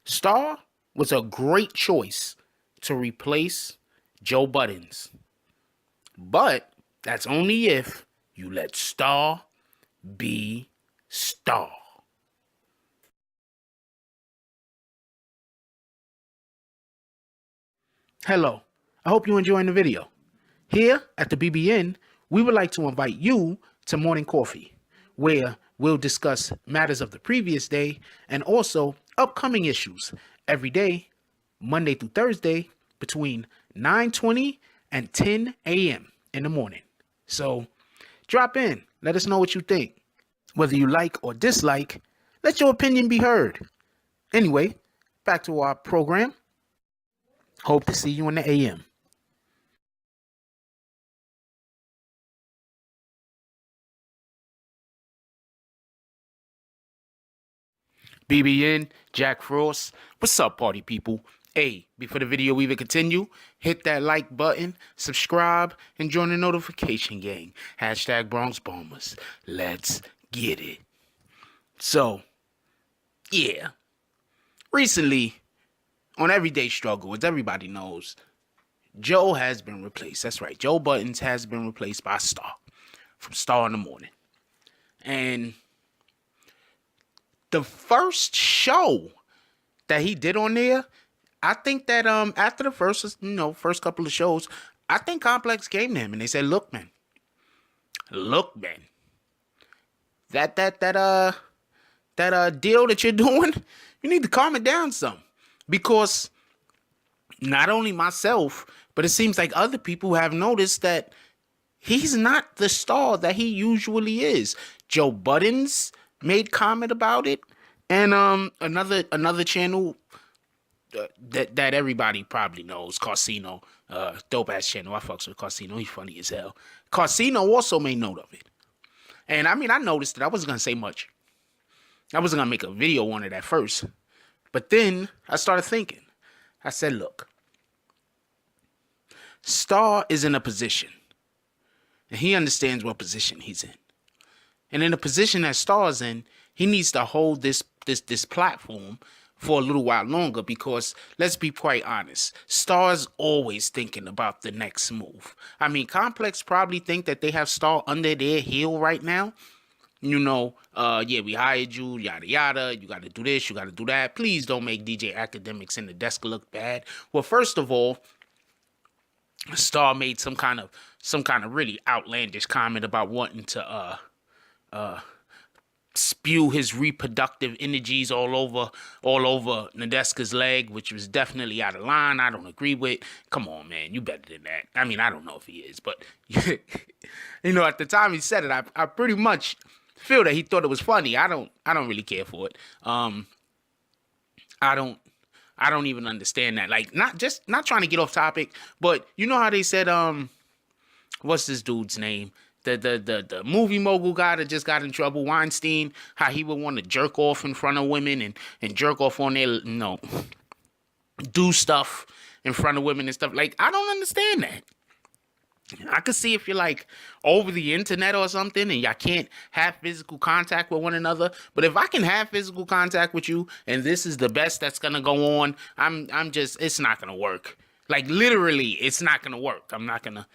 Star was a great choice to replace Joe Buttons. But that's only if you let Star be Star. Hello, I hope you're enjoying the video. Here at the BBN, we would like to invite you to Morning Coffee, where we'll discuss matters of the previous day and also upcoming issues every day, Monday through Thursday, between 9:20 and 10 a.m. in the morning. So drop in, let us know what you think. Whether you like or dislike, let your opinion be heard. Anyway, back to our program. Hope to see you in the AM. BBN, Jack Frost. What's up, party people? Hey, before the video even continue, hit that like button, subscribe, and join the notification gang. Hashtag Bronx Bombers. Let's get it. So, yeah. Recently, on Everyday Struggle, as everybody knows, Joe has been replaced. That's right. Joe Buttons has been replaced by Star from Star in the Morning. And the first show that he did on there, I think that after the first couple of shows, I think Complex came to him and they said, look man, that deal that you're doing, you need to calm it down some. Because not only myself, but it seems like other people have noticed that he's not the Star that he usually is. Joe Buttons made comment about it, and another channel that everybody probably knows, Carsino, dope ass channel. I fucks with Carsino. He's funny as hell. Carsino also made note of it, and I mean I noticed it. I wasn't gonna say much. I wasn't gonna make a video on it at first, but then I started thinking. I said, look, Star is in a position, and he understands what position he's in. And in the position that Star's in, he needs to hold this platform for a little while longer because, let's be quite honest, Star's always thinking about the next move. I mean, Complex probably think that they have Star under their heel right now. You know, yeah, we hired you, yada yada, you gotta do this, you gotta do that. Please don't make DJ Academics and the desk look bad. Well, first of all, Star made some kind of really outlandish comment about wanting to spew his reproductive energies all over Nadeska's leg, which was definitely out of line. I don't agree with. Come on, man, you better than that. I mean, I don't know if he is, but you know, at the time he said it, I pretty much feel that he thought it was funny. I don't really care for it. I don't even understand that. Like, not trying to get off topic, but you know how they said, what's this dude's name? The movie mogul guy that just got in trouble, Weinstein, how he would want to jerk off in front of women and jerk off on their, do stuff in front of women and stuff. Like, I don't understand that. I could see if you're like over the internet or something and y'all can't have physical contact with one another. But if I can have physical contact with you and this is the best that's gonna go on, it's not gonna work. Like, literally, it's not gonna work. I'm not gonna.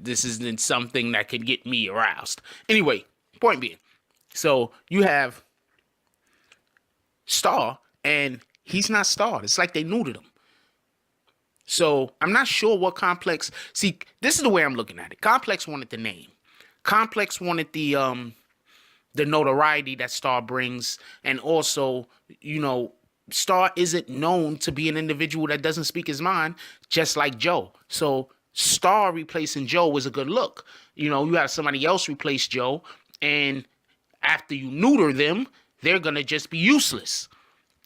This isn't something that could get me aroused. Anyway, point being, so you have Star and he's not Star. It's like they neutered him. So I'm not sure what Complex. See, this is the way I'm looking at it. Complex wanted the name. Complex wanted the notoriety that Star brings, and also, Star isn't known to be an individual that doesn't speak his mind, just like Joe. So Star replacing Joe was a good look. You have somebody else replace Joe, and after you neuter them, they're gonna just be useless.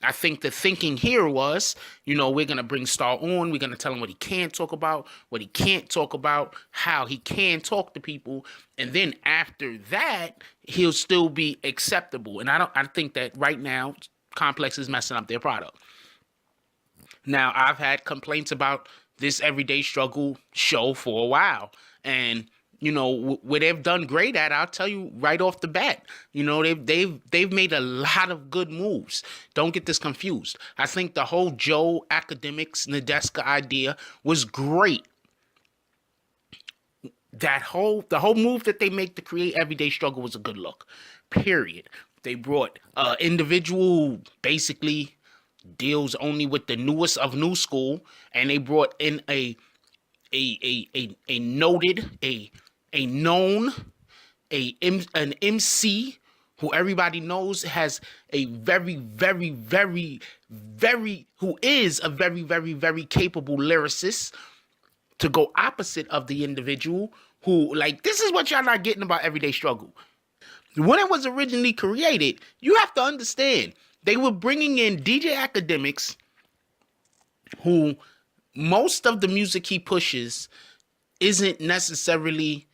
I think the thinking here was, we're going to bring Star on. We're going to tell him what he can't talk about, how he can talk to people. And then after that, he'll still be acceptable. And I think that right now, Complex is messing up their product. Now, I've had complaints about this Everyday Struggle show for a while. And where they've done great at, I'll tell you right off the bat. They've made a lot of good moves. Don't get this confused. I think the whole Joe Academics Nadeska idea was great. The whole move that they make to create Everyday Struggle was a good look. Period. They brought individual basically deals only with the newest of new school, and they brought in a noted, a known, an MC who everybody knows has a very, very, very, very, who is a very, very, very capable lyricist, to go opposite of the individual who, like, this is what y'all not getting about Everyday Struggle. When it was originally created, you have to understand, they were bringing in DJ Academics, who most of the music he pushes isn't necessarily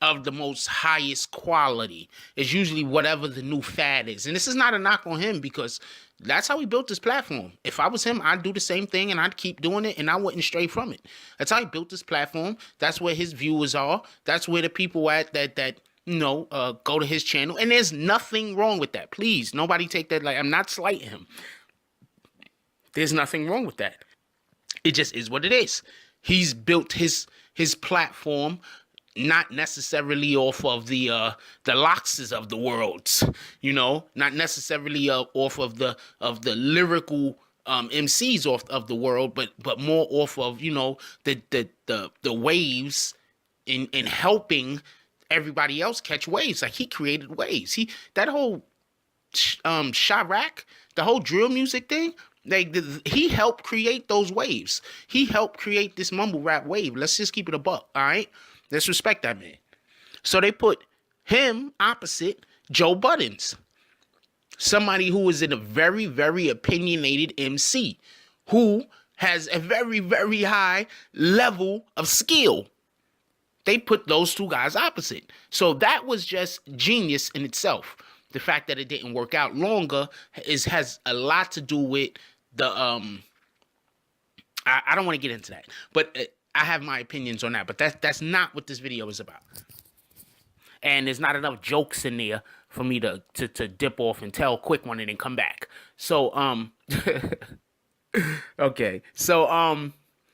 of the most highest quality. It's usually whatever the new fad is. And this is not a knock on him, because that's how he built this platform. If I was him, I'd do the same thing and I'd keep doing it and I wouldn't stray from it. That's how he built this platform. That's where his viewers are. That's where the people at that go to his channel. And there's nothing wrong with that. Please, nobody take that like I'm not slighting him. There's nothing wrong with that. It just is what it is. He's built his platform not necessarily off of the Loxes of the world, not necessarily off of the lyrical MCs off of the world, but more off of the waves in helping everybody else catch waves. Like, he created waves. That whole Chirac, the whole drill music thing. He helped create those waves. He helped create this mumble rap wave. Let's just keep it a buck, all right? Let's respect that man. So they put him opposite Joe Buttons, somebody who is in a very, very opinionated MC, who has a very, very high level of skill. They put those two guys opposite. So that was just genius in itself. The fact that it didn't work out longer has a lot to do with the I don't want to get into that, but I have my opinions on that. But that's not what this video is about. And there's not enough jokes in there for me to dip off and tell a quick one and then come back. So okay. So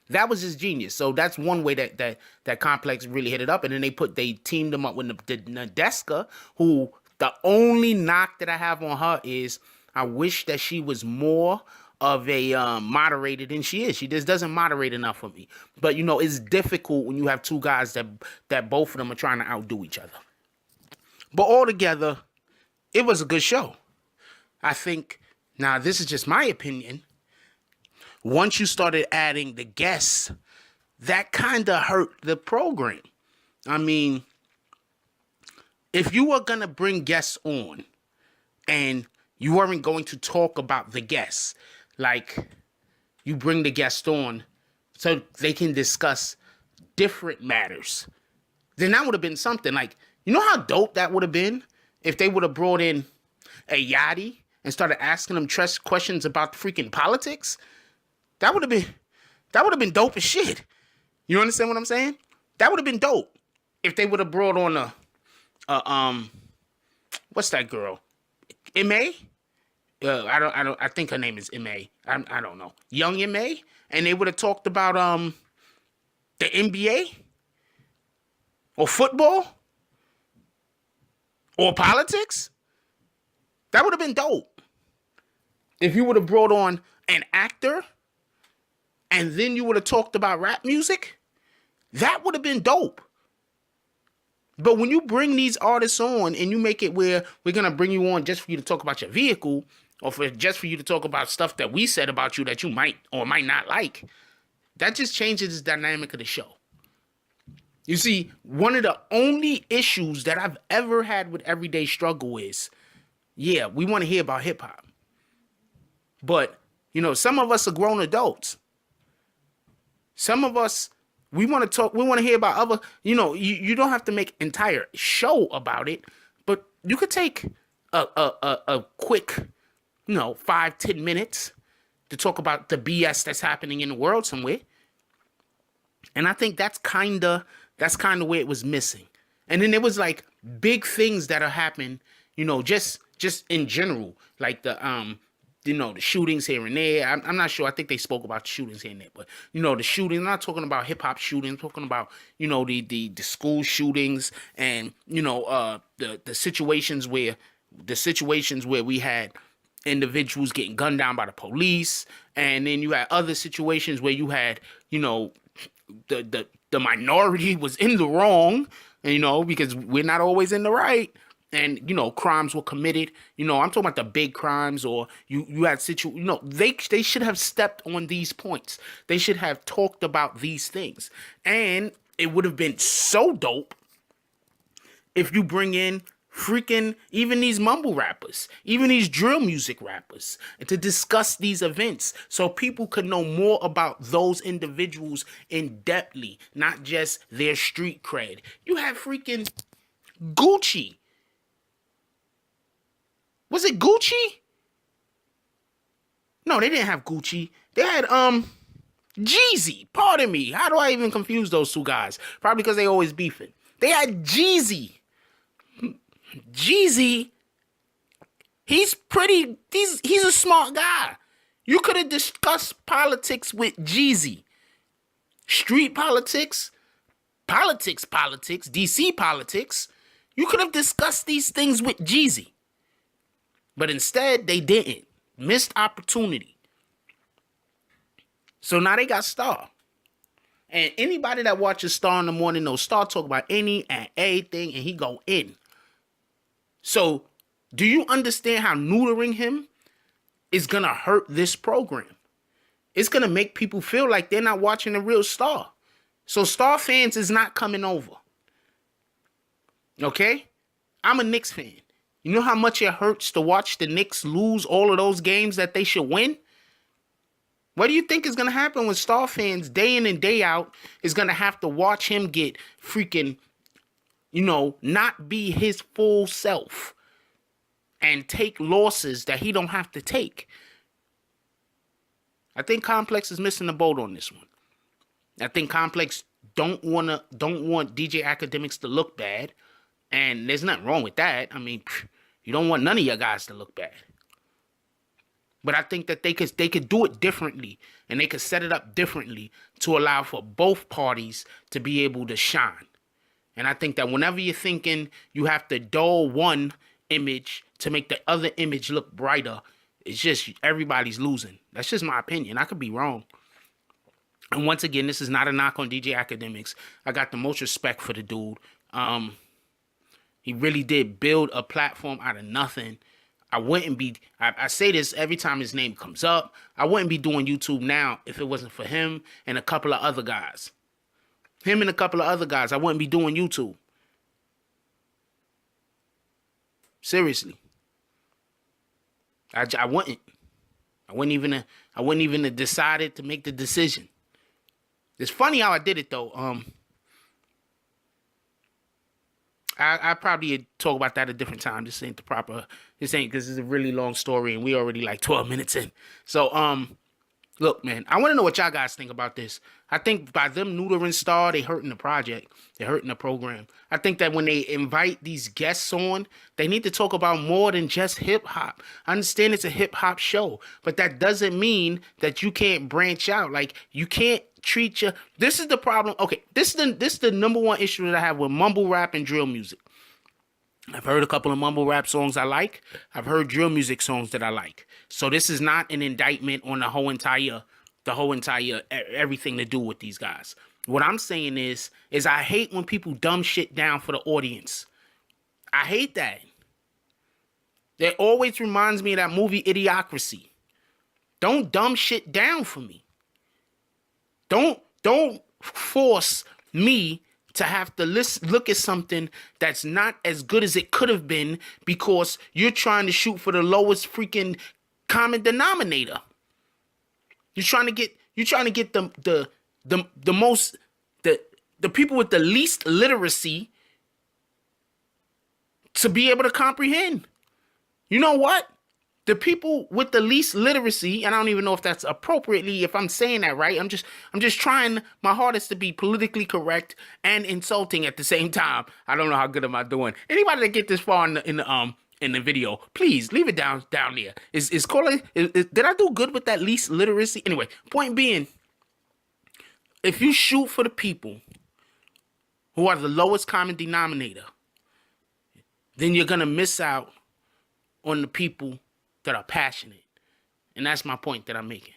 that was his genius. So that's one way that Complex really hit it up. And then they teamed him up with the Nadeska, who the only knock that I have on her is I wish that she was more of a moderator than she is. She just doesn't moderate enough for me. But it's difficult when you have two guys that both of them are trying to outdo each other. But altogether, it was a good show. I think, now this is just my opinion, once you started adding the guests, that kind of hurt the program. I mean, if you were going to bring guests on and you weren't going to talk about the guests, like you bring the guest on so they can discuss different matters, then that would have been something. Like, you know how dope that would have been if they would have brought in a Yachty and started asking him questions about freaking politics? That would have been dope as shit. You understand what I'm saying? That would have been dope if they would have brought on what's that girl? M.A.? I think her name is M.A. I don't know. Young M.A.? And they would have talked about the NBA or football or politics. That would have been dope. If you would have brought on an actor and then you would have talked about rap music, that would have been dope. But when you bring these artists on and you make it where we're going to bring you on just for you to talk about your vehicle, or just for you to talk about stuff that we said about you that you might or might not like, that just changes the dynamic of the show. You see, one of the only issues that I've ever had with Everyday Struggle is, yeah, we want to hear about hip hop. But, some of us are grown adults. Some of us, we want to hear about other, you don't have to make an entire show about it, but you could take a quick, 5-10 minutes to talk about the BS that's happening in the world somewhere. And I think that's kind of where it was missing. And then there was like big things that are happening, just in general, like the shootings here and there. I'm not sure. I think they spoke about the shootings here and there, but the shooting. I'm not talking about hip hop shootings. I'm talking about the school shootings and the situations where we had individuals getting gunned down by the police, and then you had other situations where you had the minority was in the wrong, because we're not always in the right. And crimes were committed. I'm talking about the big crimes, or you had they should have stepped on these points. They should have talked about these things, and it would have been so dope if you bring in freaking even these mumble rappers, even these drill music rappers, and to discuss these events so people could know more about those individuals in depthly, not just their street cred. You have freaking Gucci. Was it Gucci? No, they didn't have Gucci. They had Jeezy. Pardon me. How do I even confuse those two guys? Probably because they always beefing. They had Jeezy. Jeezy, he's a smart guy. You could have discussed politics with Jeezy. Street politics, DC politics. You could have discussed these things with Jeezy. But instead, they didn't. Missed opportunity. So now they got Star. And anybody that watches Star in the morning knows Star talk about any and everything, and he go in. So, do you understand how neutering him is going to hurt this program? It's going to make people feel like they're not watching the real Star. So, Star fans is not coming over. Okay? I'm a Knicks fan. You know how much it hurts to watch the Knicks lose all of those games that they should win? What do you think is going to happen when Star fans day in and day out is going to have to watch him get freaking not be his full self and take losses that he don't have to take? I think Complex is missing the boat on this one. I think Complex don't want DJ Academics to look bad, and there's nothing wrong with that. I mean, you don't want none of your guys to look bad. But I think that they could do it differently, and they could set it up differently to allow for both parties to be able to shine. And I think that whenever you're thinking you have to dull one image to make the other image look brighter, it's just everybody's losing. That's just my opinion. I could be wrong. And once again, this is not a knock on DJ Academics. I got the most respect for the dude. He really did build a platform out of nothing. I say this every time his name comes up. I wouldn't be doing YouTube now if it wasn't for him and a couple of other guys. I wouldn't be doing YouTube. Seriously. I wouldn't. I wouldn't even have decided to make the decision. It's funny how I did it though. I probably talk about that a different time. This ain't because it's a really long story and we already like 12 minutes in. So, look, man, I want to know what y'all guys think about this. I think by them neutering Star, they hurting the project. They're hurting the program. I think that when they invite these guests on, they need to talk about more than just hip hop. I understand it's a hip hop show, but that doesn't mean that you can't branch out. Like, you can't treat your... This is the problem. Okay, this is the number one issue that I have with mumble rap and drill music. I've heard a couple of mumble rap songs I like. I've heard drill music songs that I like. So this is not an indictment on the whole entire everything to do with these guys. What I'm saying is I hate when people dumb shit down for the audience. I hate that. It always reminds me of that movie Idiocracy. Don't dumb shit down for me. Don't force me to have to look at something that's not as good as it could have been because you're trying to shoot for the lowest freaking common denominator. You're trying to get the people with the least literacy to be able to comprehend. You know what? The people with the least literacy, and I don't even know if that's appropriately, if I'm saying that right. I'm just trying my hardest to be politically correct and insulting at the same time. I don't know how good am I doing. Anybody that get this far in the video, please leave it down there. Is calling? Did I do good with that least literacy? Anyway, point being, if you shoot for the people who are the lowest common denominator, then you're gonna miss out on the people that are passionate. And that's my point that I'm making.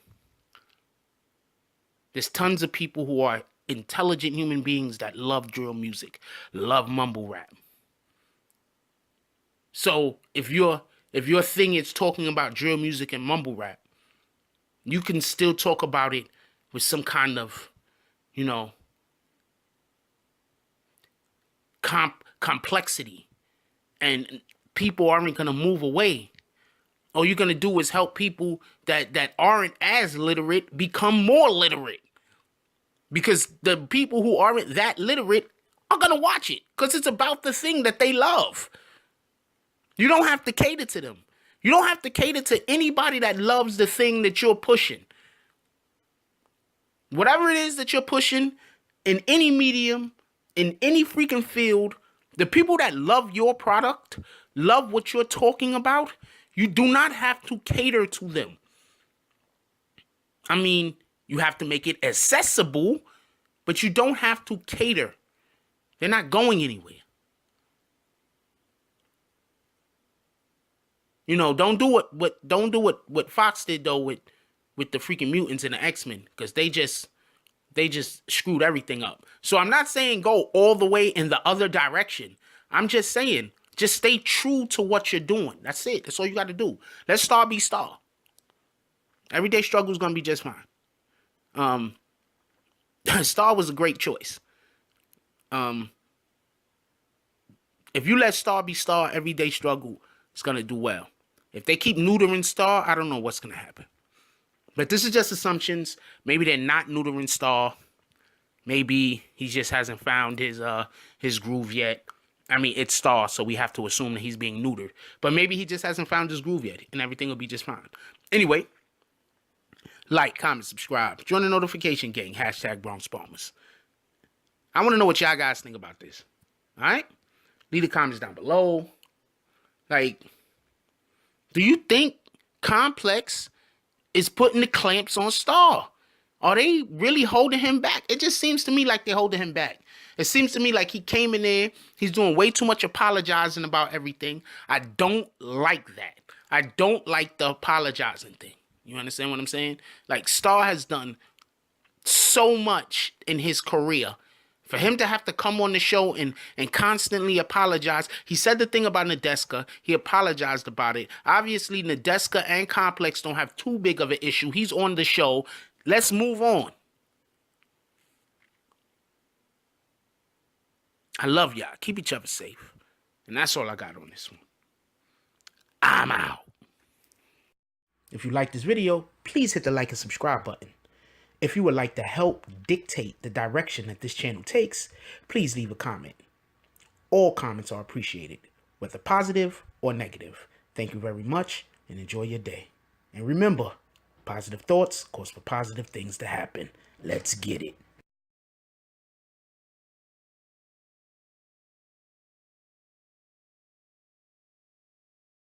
There's tons of people who are intelligent human beings that love drill music, love mumble rap. So if your thing is talking about drill music and mumble rap, you can still talk about it with some kind of, complexity, and people aren't gonna move away. All you're gonna do is help people that aren't as literate become more literate, because the people who aren't that literate are gonna watch it because it's about the thing that they love. You don't have to cater to them. You don't have to cater to anybody that loves the thing that you're pushing. Whatever it is that you're pushing in any medium, in any freaking field, the people that love your product, love what you're talking about, you do not have to cater to them. I mean, you have to make it accessible, but you don't have to cater. They're not going anywhere. Don't do what Fox did though with the freaking mutants and the X-Men, because they just screwed everything up. So I'm not saying go all the way in the other direction. I'm just saying just stay true to what you're doing. That's it. That's all you got to do. Let Star be Star. Everyday Struggle is gonna be just fine. Star was a great choice. If you let Star be Star, Everyday Struggle is gonna do well. If they keep neutering Star, I don't know what's gonna happen. But this is just assumptions. Maybe they're not neutering Star. Maybe he just hasn't found his groove yet. I mean, it's Star, so we have to assume that he's being neutered. But maybe he just hasn't found his groove yet, and everything will be just fine. Anyway, like, comment, subscribe. Join the notification gang. # Bronx Bombers. I want to know what y'all guys think about this. All right? Leave the comments down below. Like, do you think Complex is putting the clamps on Star? Are they really holding him back? It just seems to me like they're holding him back. It seems to me like he came in there, he's doing way too much apologizing about everything. I don't like that. I don't like the apologizing thing. You understand what I'm saying? Like, Star has done so much in his career. For him to have to come on the show and constantly apologize. He said the thing about Nadeska. He apologized about it. Obviously, Nadeska and Complex don't have too big of an issue. He's on the show. Let's move on. I love y'all. Keep each other safe. And that's all I got on this one. I'm out. If you like this video, please hit the like and subscribe button. If you would like to help dictate the direction that this channel takes, please leave a comment. All comments are appreciated, whether positive or negative. Thank you very much and enjoy your day. And remember, positive thoughts cause for positive things to happen. Let's get it.